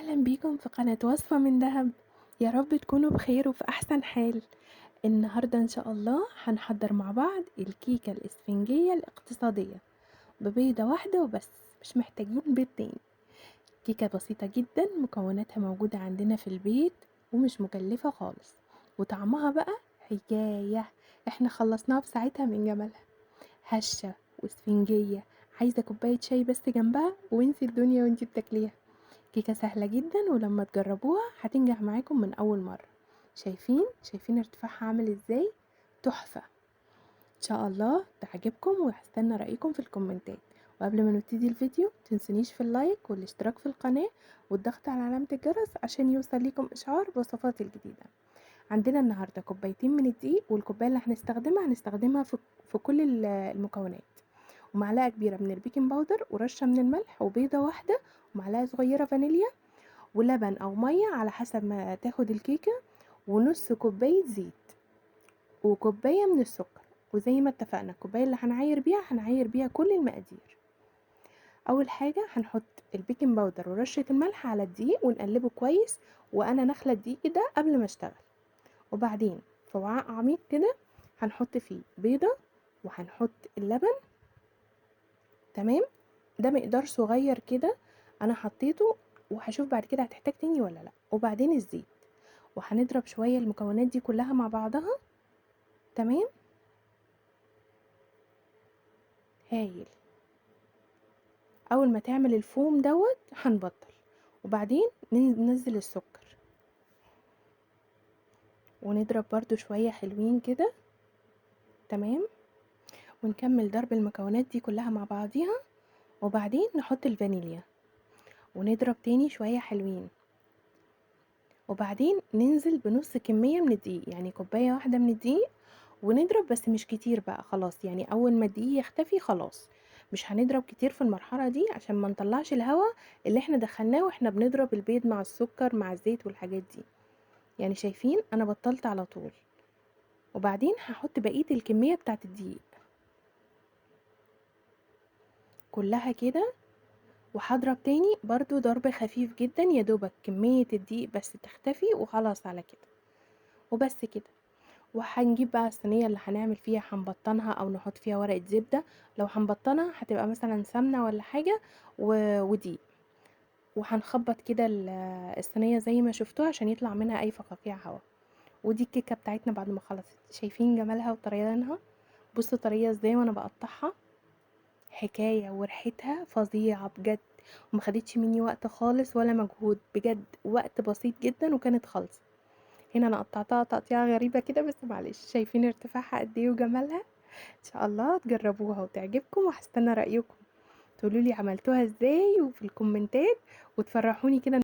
أهلا بيكم في قناة وصفة من دهب. يا رب تكونوا بخير وفي أحسن حال. النهاردة إن شاء الله هنحضر مع بعض الكيكة الإسفنجية الاقتصادية ببيضة واحدة وبس، مش محتاجين بيض تاني. كيكة بسيطة جدا، مكوناتها موجودة عندنا في البيت ومش مكلفة خالص، وطعمها بقى حكاية. احنا خلصناها في ساعتها من جمالها، هشة واسفنجية. عايزة كوباية شاي بس جنبها وانسي الدنيا وانتي بتاكليها. كيكة سهلة جدا، ولما تجربوها هتنجح معاكم من أول مرة. شايفين ارتفاعها عامل ازاي؟ تحفة. ان شاء الله تعجبكم، وهستنى رأيكم في الكومنتات. وقبل ما نبتدي الفيديو متنسونيش في اللايك والاشتراك في القناة والضغط على علامة الجرس عشان يوصل ليكم إشعار بوصفاتي الجديدة. عندنا النهاردة كوبايتين من الدقيق، والكوباية اللي هنستخدمها في كل المكونات، ومعلقة كبيرة من البيكنج باودر، ورشة من الملح، وبيضة واحدة، ومعلقة صغيرة فانيليا، ولبن أو مية على حسب ما تاخد الكيكة، ونص كوباية زيت، وكوباية من السكر. وزي ما اتفقنا الكوباية اللي هنعاير بيها كل المقادير. أول حاجة هنحط البيكنج باودر ورشة الملح على الدقيق ونقلبه كويس، وأنا نخلة الدقيق ده قبل ما اشتغل. وبعدين في وعاء عميق كده هنحط فيه بيضة، وهنحط اللبن. تمام، ده مقدار صغير كده انا حطيته، وهشوف بعد كده هتحتاج تاني ولا لا. وبعدين الزيت، وهنضرب شوية المكونات دي كلها مع بعضها. تمام، هايل. اول ما تعمل الفوم دوت هنبطل، وبعدين ننزل السكر، ونضرب برضو شوية حلوين كده. تمام، ونكمل ضرب المكونات دي كلها مع بعضيها، وبعدين نحط الفانيليا ونضرب تاني شوية حلوين، وبعدين ننزل بنص كمية من الدقيق، يعني كوباية واحدة من الدقيق، ونضرب بس مش كتير بقى خلاص. يعني اول ما الدقيق يختفي خلاص، مش هنضرب كتير في المرحلة دي عشان ما نطلعش الهواء اللي احنا دخلناه واحنا بنضرب البيض مع السكر مع الزيت والحاجات دي. يعني شايفين انا بطلت على طول. وبعدين هحط بقية الكمية بتاعت الدقيق كلها كده، وهضرب تاني برضو ضرب خفيف جدا، يا دوبك كمية الدقيق بس تختفي وخلاص على كده. وبس كده. وهنجيب بقى الصينية اللي هنعمل فيها، هنبطنها او نحط فيها ورقة زبدة. لو هنبطنها هتبقى مثلا سمنة ولا حاجة ودقيق، وهنخبط كده الصينية زي ما شفتوها عشان يطلع منها اي فقاقيع هوا. ودي الكيكة بتاعتنا بعد ما خلصت. شايفين جمالها وطريانها؟ بصوا طرية ازاي وانا بقطعها، حكاية. وريحتها فظيعة بجد، ومخدتش مني وقت خالص ولا مجهود، بجد وقت بسيط جدا وكانت خالصة. هنا انا قطعتها تقطيعة غريبة كده بس معلش. شايفين ارتفاعها قد ايه وجمالها؟ ان شاء الله تجربوها وتعجبكم، وهستنى رأيكم. تقولولي عملتوها ازاي وفي الكومنتات، وتفرحوني كده.